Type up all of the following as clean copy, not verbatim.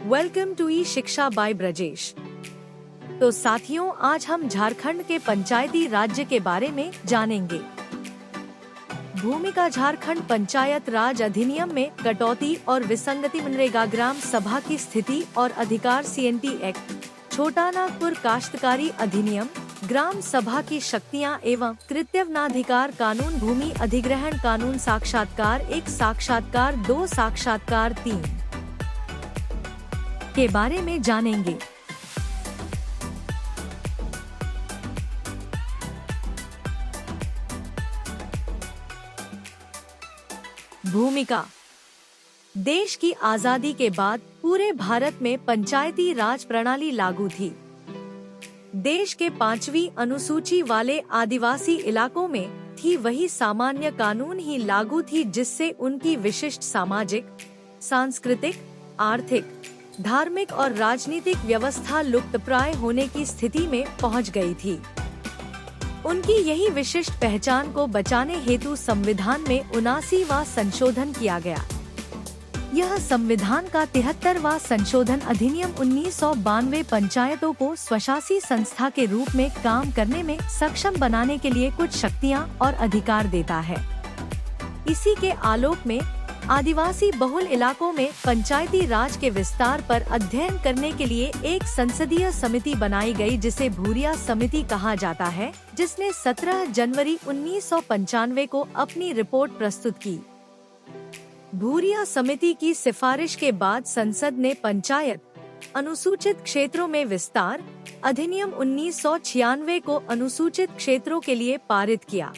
Welcome to ई शिक्षा bye Brajesh. तो साथियों, आज हम झारखंड के पंचायती राज्य के बारे में जानेंगे। भूमिका झारखंड पंचायत राज अधिनियम में कटौती और विसंगति, मनरेगा ग्राम सभा की स्थिति और अधिकार, CNT एक्ट, छोटा नागपुर काश्तकारी अधिनियम, ग्राम सभा की शक्तियां एवं कृत्यवनाधिकार कानून, भूमि अधिग्रहण कानून, साक्षात्कार 1, साक्षात्कार 2, साक्षात्कार 3 के बारे में जानेंगे। भूमिका। देश की आजादी के बाद पूरे भारत में पंचायती राज प्रणाली लागू थी। देश के 5वीं अनुसूची वाले आदिवासी इलाकों में थी वही सामान्य कानून ही लागू थी, जिससे उनकी विशिष्ट सामाजिक, सांस्कृतिक, आर्थिक, धार्मिक और राजनीतिक व्यवस्था लुप्तप्राय होने की स्थिति में पहुंच गई थी। उनकी यही विशिष्ट पहचान को बचाने हेतु संविधान में 79वां संशोधन किया गया। यह संविधान का 73वां संशोधन अधिनियम 1992 पंचायतों को स्वशासी संस्था के रूप में काम करने में सक्षम बनाने के लिए कुछ शक्तियां और अधिकार देता है। इसी के आलोक में आदिवासी बहुल इलाकों में पंचायती राज के विस्तार पर अध्ययन करने के लिए एक संसदीय समिति बनाई गई, जिसे भूरिया समिति कहा जाता है, जिसने 17 जनवरी 1995 को अपनी रिपोर्ट प्रस्तुत की। भूरिया समिति की सिफारिश के बाद संसद ने पंचायत अनुसूचित क्षेत्रों में विस्तार अधिनियम 1996 को अनुसूचित क्षेत्रों के लिए पारित किया।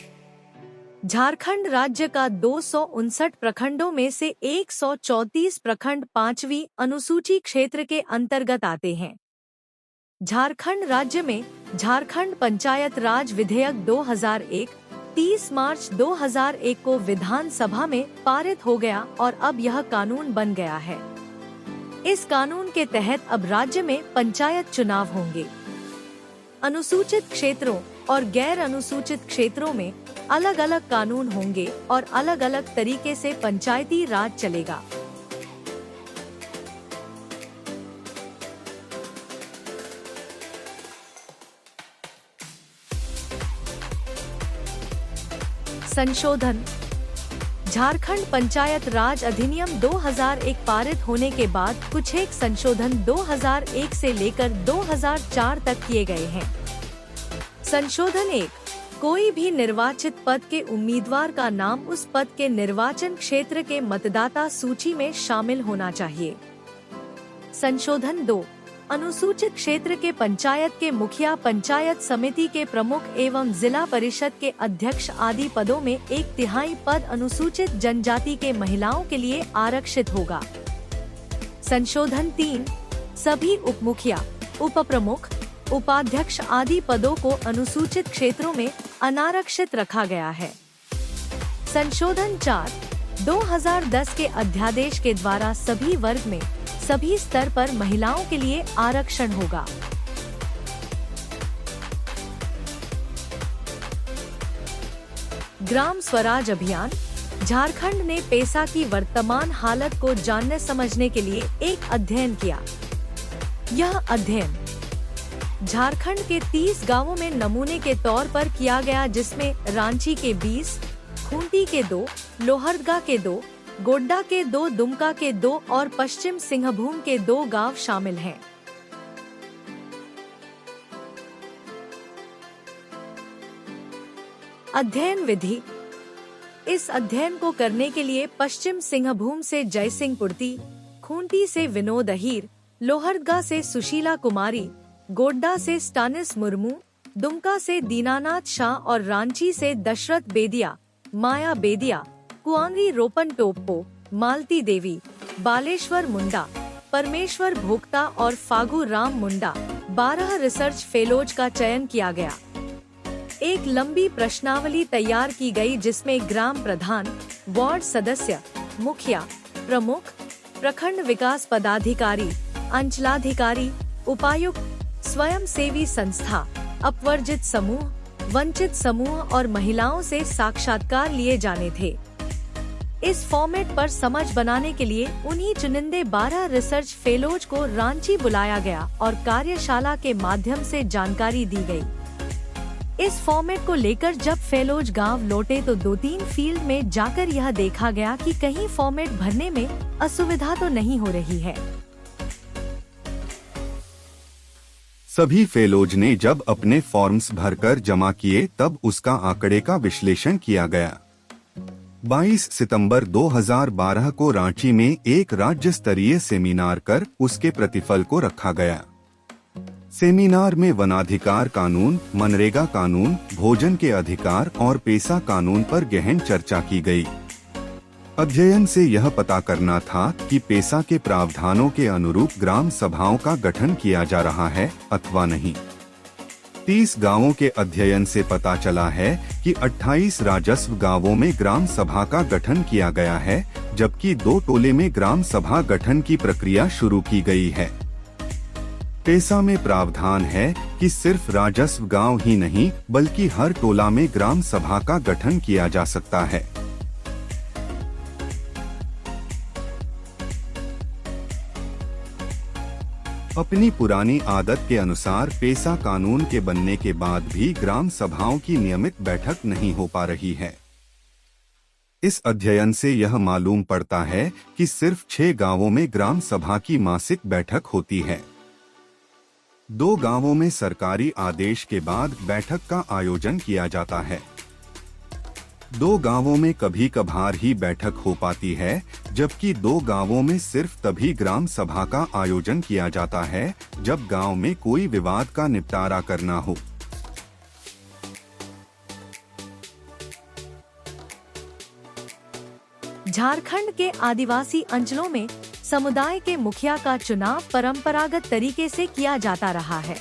झारखंड राज्य का 259 प्रखंडों में से 134 प्रखंड 5वीं अनुसूची क्षेत्र के अंतर्गत आते हैं। झारखंड राज्य में झारखंड पंचायत राज विधेयक 2001 30 मार्च 2001 को विधानसभा में पारित हो गया और अब यह कानून बन गया है। इस कानून के तहत अब राज्य में पंचायत चुनाव होंगे। अनुसूचित क्षेत्रों और गैर अनुसूचित क्षेत्रों में अलग अलग कानून होंगे और अलग अलग तरीके से पंचायती राज चलेगा। संशोधन। झारखंड पंचायत राज अधिनियम 2001 पारित होने के बाद कुछ एक संशोधन 2001 से लेकर 2004 तक किए गए हैं। संशोधन 1, कोई भी निर्वाचित पद के उम्मीदवार का नाम उस पद के निर्वाचन क्षेत्र के मतदाता सूची में शामिल होना चाहिए। संशोधन 2, अनुसूचित क्षेत्र के पंचायत के मुखिया, पंचायत समिति के प्रमुख एवं जिला परिषद के अध्यक्ष आदि पदों में 1/3 पद अनुसूचित जनजाति के महिलाओं के लिए आरक्षित होगा। संशोधन 3, सभी उपमुखिया, उपप्रमुख, उपाध्यक्ष आदि पदों को अनुसूचित क्षेत्रों में अनारक्षित रखा गया है। संशोधन 4, 2010 के अध्यादेश के द्वारा सभी वर्ग में सभी स्तर पर महिलाओं के लिए आरक्षण होगा। ग्राम स्वराज अभियान। झारखंड ने पेशा की वर्तमान हालत को जानने समझने के लिए एक अध्ययन किया। यह अध्ययन झारखंड के 30 गांवों में नमूने के तौर पर किया गया, जिसमें रांची के 20, खूंटी के 2, लोहरदगा के 2, गोड्डा के 2, दुमका के 2 और पश्चिम सिंहभूम के 2 गांव शामिल हैं। अध्ययन विधि। इस अध्ययन को करने के लिए पश्चिम सिंहभूम से जयसिंह पुर्ती, खूंटी से विनोद अहीर, लोहरदगा से सुशीला कुमारी, गोड्डा से स्टानिस मुर्मू, दुमका से दीनानाथ शाह और रांची से दशरथ बेदिया, माया बेदिया, कुआंगी रोपन टोप्पो, मालती देवी, बालेश्वर मुंडा, परमेश्वर भोक्ता और फागू राम मुंडा 12 रिसर्च फेलोज का चयन किया गया। एक लंबी प्रश्नावली तैयार की गई, जिसमें ग्राम प्रधान, वार्ड सदस्य, मुखिया, प्रमुख, प्रखंड विकास पदाधिकारी, अंचलाधिकारी, उपायुक्त, स्वयं सेवी संस्था, अपवर्जित समूह, वंचित समूह और महिलाओं से साक्षात्कार लिए जाने थे। इस फॉर्मेट पर समझ बनाने के लिए उन्हीं चुनिंदे 12 रिसर्च फेलोज को रांची बुलाया गया और कार्यशाला के माध्यम से जानकारी दी गई। इस फॉर्मेट को लेकर जब फेलोज गांव लौटे तो 2-3 फील्ड में जाकर यह देखा गया कि कहीं फॉर्मेट भरने में असुविधा तो नहीं हो रही है। सभी फेलोज ने जब अपने फॉर्म्स भरकर जमा किए तब उसका आंकड़े का विश्लेषण किया गया। 22 सितंबर 2012 को रांची में एक राज्य स्तरीय सेमिनार कर उसके प्रतिफल को रखा गया। सेमिनार में वनाधिकार कानून, मनरेगा कानून, भोजन के अधिकार और पेशा कानून पर गहन चर्चा की गई। अध्ययन से यह पता करना था कि पेशा के प्रावधानों के अनुरूप ग्राम सभाओं का गठन किया जा रहा है अथवा नहीं। 30 गांवों के अध्ययन से पता चला है कि 28 राजस्व गांवों में ग्राम सभा का गठन किया गया है, जबकि 2 टोले में ग्राम सभा गठन की प्रक्रिया शुरू की गई है। पेशा में प्रावधान है कि सिर्फ राजस्व गांव ही नहीं बल्कि हर टोला में ग्राम सभा का गठन किया जा सकता है। अपनी पुरानी आदत के अनुसार पेशा कानून के बनने के बाद भी ग्राम सभाओं की नियमित बैठक नहीं हो पा रही है। इस अध्ययन से यह मालूम पड़ता है कि सिर्फ 6 गांवों में ग्राम सभा की मासिक बैठक होती है। 2 गांवों में सरकारी आदेश के बाद बैठक का आयोजन किया जाता है। 2 गांवों में कभी कभार ही बैठक हो पाती है, जबकि 2 गांवों में सिर्फ तभी ग्राम सभा का आयोजन किया जाता है जब गांव में कोई विवाद का निपटारा करना हो। झारखंड के आदिवासी अंचलों में समुदाय के मुखिया का चुनाव परंपरागत तरीके से किया जाता रहा है।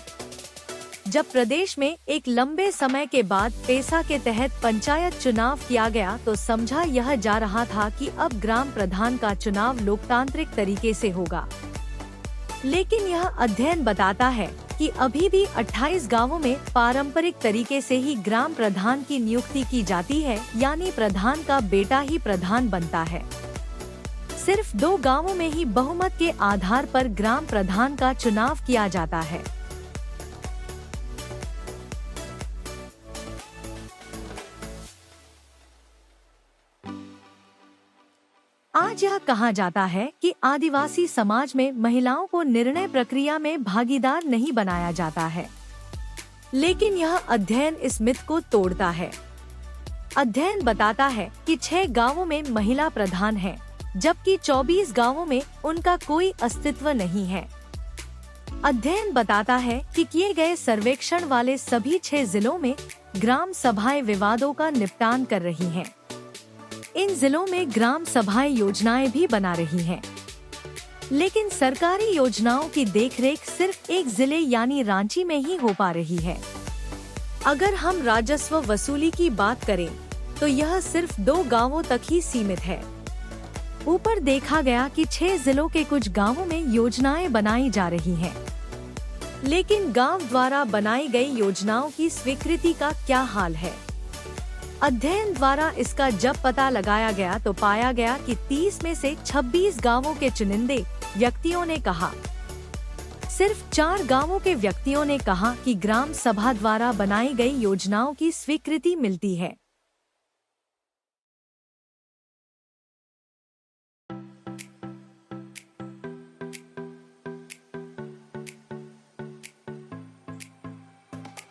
जब प्रदेश में एक लंबे समय के बाद पेशा के तहत पंचायत चुनाव किया गया तो समझा यह जा रहा था कि अब ग्राम प्रधान का चुनाव लोकतांत्रिक तरीके से होगा। लेकिन यह अध्ययन बताता है कि अभी भी 28 गांवों में पारंपरिक तरीके से ही ग्राम प्रधान की नियुक्ति की जाती है, यानी प्रधान का बेटा ही प्रधान बनता है। सिर्फ 2 गांवों में ही बहुमत के आधार पर ग्राम प्रधान का चुनाव किया जाता है। आज यह कहा जाता है कि आदिवासी समाज में महिलाओं को निर्णय प्रक्रिया में भागीदार नहीं बनाया जाता है, लेकिन यह अध्ययन इस मिथ को तोड़ता है। अध्ययन बताता है कि 6 गांवों में महिला प्रधान है, जबकि 24 गांवों में उनका कोई अस्तित्व नहीं है। अध्ययन बताता है कि किए गए सर्वेक्षण वाले सभी 6 जिलों में ग्राम सभाएं विवादों का निपटान कर रही हैं। इन जिलों में ग्राम सभाएं योजनाएं भी बना रही हैं, लेकिन सरकारी योजनाओं की देखरेख सिर्फ एक जिले यानी रांची में ही हो पा रही है। अगर हम राजस्व वसूली की बात करें तो यह सिर्फ 2 गांवों तक ही सीमित है। ऊपर देखा गया कि 6 जिलों के कुछ गांवों में योजनाएं बनाई जा रही हैं, लेकिन गांव द्वारा बनाई गई योजनाओं की स्वीकृति का क्या हाल है? अध्ययन द्वारा इसका जब पता लगाया गया तो पाया गया कि 30 में से 26 गांवों के चुनिंदे व्यक्तियों ने कहा, सिर्फ 4 गांवों के व्यक्तियों ने कहा कि ग्राम सभा द्वारा बनाई गई योजनाओं की स्वीकृति मिलती है।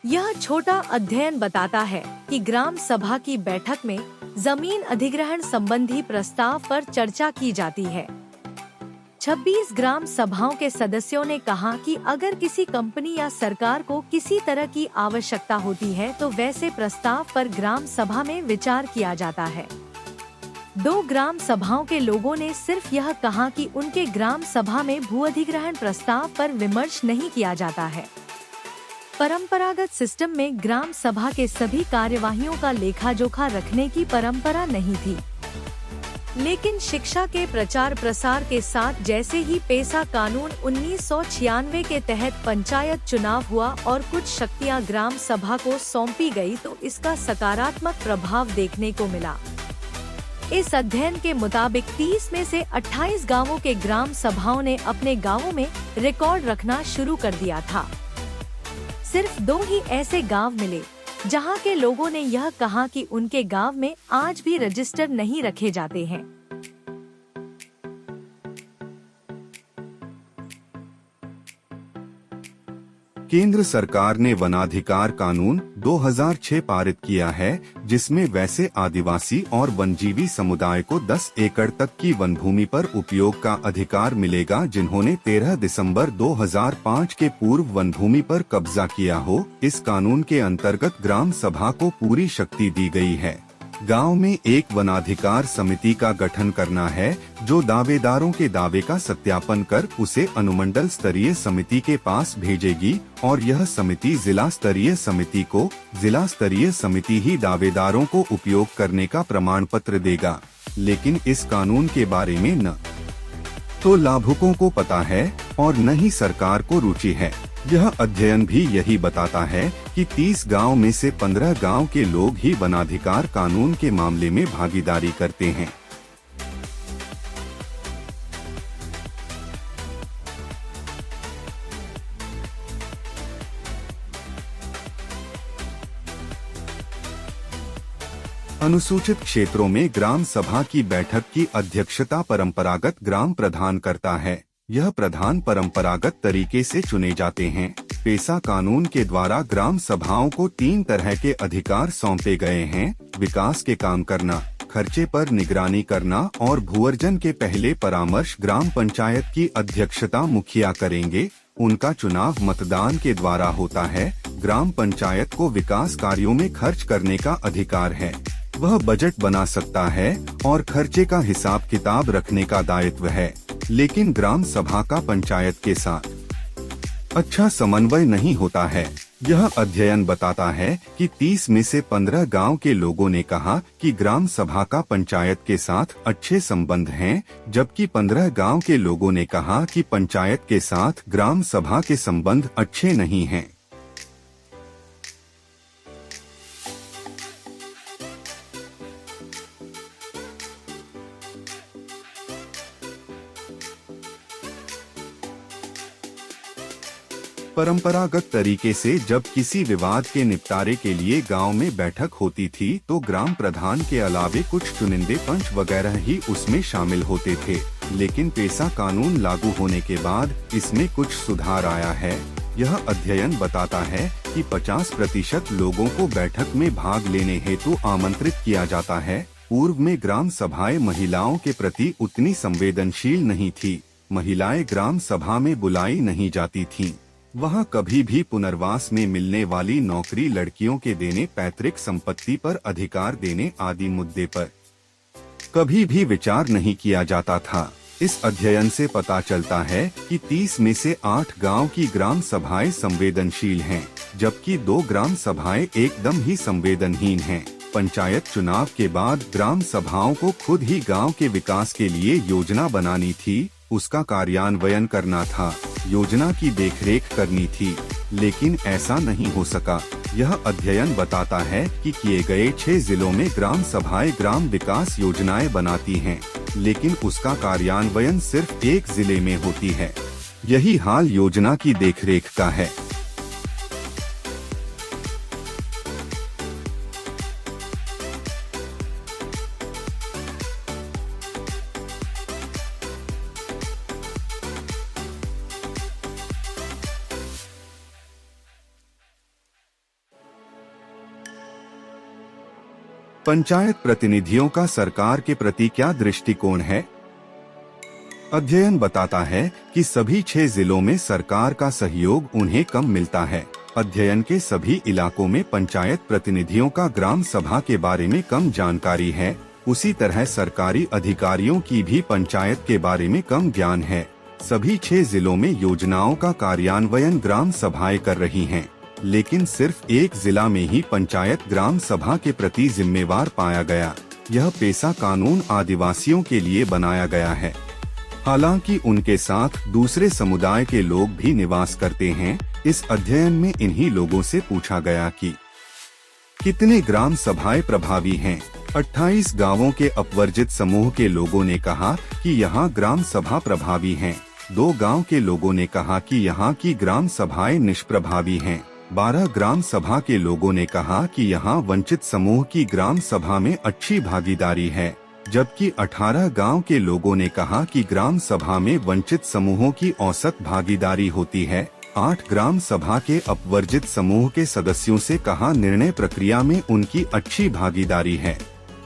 यह छोटा अध्ययन बताता है कि ग्राम सभा की बैठक में जमीन अधिग्रहण संबंधी प्रस्ताव पर चर्चा की जाती है। 26 ग्राम सभाओं के सदस्यों ने कहा कि अगर किसी कंपनी या सरकार को किसी तरह की आवश्यकता होती है तो वैसे प्रस्ताव पर ग्राम सभा में विचार किया जाता है। 2 ग्राम सभाओं के लोगों ने सिर्फ यह कहा कि उनके ग्राम सभा में भू अधिग्रहण प्रस्ताव पर विमर्श नहीं किया जाता है। परंपरागत सिस्टम में ग्राम सभा के सभी कार्यवाहियों का लेखा जोखा रखने की परंपरा नहीं थी, लेकिन शिक्षा के प्रचार प्रसार के साथ जैसे ही पेशा कानून 1996 के तहत पंचायत चुनाव हुआ और कुछ शक्तियां ग्राम सभा को सौंपी गई तो इसका सकारात्मक प्रभाव देखने को मिला। इस अध्ययन के मुताबिक 30 में से 28 गांवों के ग्राम सभाओं ने अपने गांवों में रिकॉर्ड रखना शुरू कर दिया था। सिर्फ 2 ही ऐसे गांव मिले जहां के लोगों ने यह कहा कि उनके गांव में आज भी रजिस्टर नहीं रखे जाते हैं। केंद्र सरकार ने वनाधिकार कानून 2006 पारित किया है, जिसमें वैसे आदिवासी और वनजीवी समुदाय को 10 एकड़ तक की वन भूमि पर उपयोग का अधिकार मिलेगा जिन्होंने 13 दिसंबर 2005 के पूर्व वन भूमि पर कब्जा किया हो। इस कानून के अंतर्गत ग्राम सभा को पूरी शक्ति दी गई है। गांव में एक वनाधिकार समिति का गठन करना है जो दावेदारों के दावे का सत्यापन कर उसे अनुमंडल स्तरीय समिति के पास भेजेगी और यह समिति जिला स्तरीय समिति को जिला स्तरीय समिति ही दावेदारों को उपयोग करने का प्रमाण पत्र देगा। लेकिन इस कानून के बारे में न तो लाभुकों को पता है और न ही सरकार को रुचि है। यह अध्ययन भी यही बताता है कि 30 गांव में से 15 गांव के लोग ही वनाधिकार कानून के मामले में भागीदारी करते हैं। अनुसूचित क्षेत्रों में ग्राम सभा की बैठक की अध्यक्षता परंपरागत ग्राम प्रधान करता है। यह प्रधान परंपरागत तरीके से चुने जाते हैं। पेसा कानून के द्वारा ग्राम सभाओं को 3 तरह के अधिकार सौंपे गए हैं: विकास के काम करना, खर्चे पर निगरानी करना और भूअर्जन के पहले परामर्श। ग्राम पंचायत की अध्यक्षता मुखिया करेंगे। उनका चुनाव मतदान के द्वारा होता है। ग्राम पंचायत को विकास कार्यों में खर्च करने का अधिकार है। वह बजट बना सकता है और खर्चे का हिसाब किताब रखने का दायित्व है। लेकिन ग्राम सभा का पंचायत के साथ अच्छा समन्वय नहीं होता है। यह अध्ययन बताता है कि 30 में से 15 गांव के लोगों ने कहा कि ग्राम सभा का पंचायत के साथ अच्छे संबंध हैं, जबकि 15 गांव के लोगों ने कहा कि पंचायत के साथ ग्राम सभा के संबंध अच्छे नहीं हैं। परंपरागत तरीके से जब किसी विवाद के निपटारे के लिए गांव में बैठक होती थी तो ग्राम प्रधान के अलावे कुछ चुनिंदे पंच वगैरह ही उसमें शामिल होते थे। लेकिन पेसा कानून लागू होने के बाद इसमें कुछ सुधार आया है। यह अध्ययन बताता है कि 50% लोगों को बैठक में भाग लेने हेतु आमंत्रित किया जाता है। पूर्व में ग्राम सभाएं महिलाओं के प्रति उतनी संवेदनशील नहीं थी। महिलाएं ग्राम सभा में बुलाई नहीं जाती थीं। वहाँ कभी भी पुनर्वास में मिलने वाली नौकरी, लड़कियों के देने, पैतृक संपत्ति पर अधिकार देने आदि मुद्दे पर कभी भी विचार नहीं किया जाता था। इस अध्ययन से पता चलता है कि 30 में से 8 गांव की ग्राम सभाएं संवेदनशील हैं, जबकि 2 ग्राम सभाएं एकदम ही संवेदनहीन हैं। पंचायत चुनाव के बाद ग्राम सभाओं को खुद ही गांव के विकास के लिए योजना बनानी थी, उसका कार्यान्वयन करना था, योजना की देखरेख करनी थी, लेकिन ऐसा नहीं हो सका। यह अध्ययन बताता है कि किए गए 6 जिलों में ग्राम सभाएं ग्राम विकास योजनाएं बनाती हैं, लेकिन उसका कार्यान्वयन सिर्फ एक जिले में होती है। यही हाल योजना की देखरेख का है। पंचायत प्रतिनिधियों का सरकार के प्रति क्या दृष्टिकोण है? अध्ययन बताता है कि सभी 6 जिलों में सरकार का सहयोग उन्हें कम मिलता है। अध्ययन के सभी इलाकों में पंचायत प्रतिनिधियों का ग्राम सभा के बारे में कम जानकारी है। उसी तरह सरकारी अधिकारियों की भी पंचायत के बारे में कम ज्ञान है। सभी 6 जिलों में योजनाओं का कार्यान्वयन ग्राम सभाएं कर रही हैं, लेकिन सिर्फ एक जिला में ही पंचायत ग्राम सभा के प्रति जिम्मेवार पाया गया। यह पेसा कानून आदिवासियों के लिए बनाया गया है। हालांकि उनके साथ दूसरे समुदाय के लोग भी निवास करते हैं। इस अध्ययन में इन्हीं लोगों से पूछा गया कि कितने ग्राम सभाएं प्रभावी हैं, 28 गांवों के अपवर्जित समूह के लोगों ने कहा कि यहां ग्राम सभा प्रभावी हैं। 2 गांव के लोगों ने कहा कि यहां की ग्राम सभाएं निष्प्रभावी हैं। 12 ग्राम सभा के लोगों ने कहा कि यहां वंचित समूह की ग्राम सभा में अच्छी भागीदारी है, जबकि 18 गांव के लोगों ने कहा कि ग्राम सभा में वंचित समूहों की औसत भागीदारी होती है। 8 ग्राम सभा के अपवर्जित समूह के सदस्यों से कहा निर्णय प्रक्रिया में उनकी अच्छी भागीदारी है,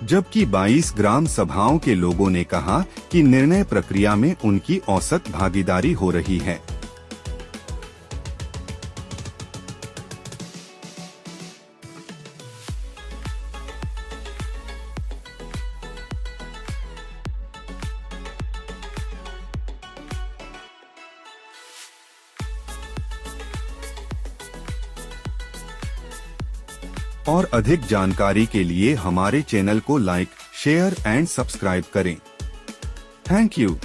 जबकि 22 ग्राम सभाओं के लोगों ने कहा कि निर्णय प्रक्रिया में उनकी औसत भागीदारी हो रही है। और अधिक जानकारी के लिए हमारे चैनल को लाइक, शेयर एंड सब्सक्राइब करें। Thank you.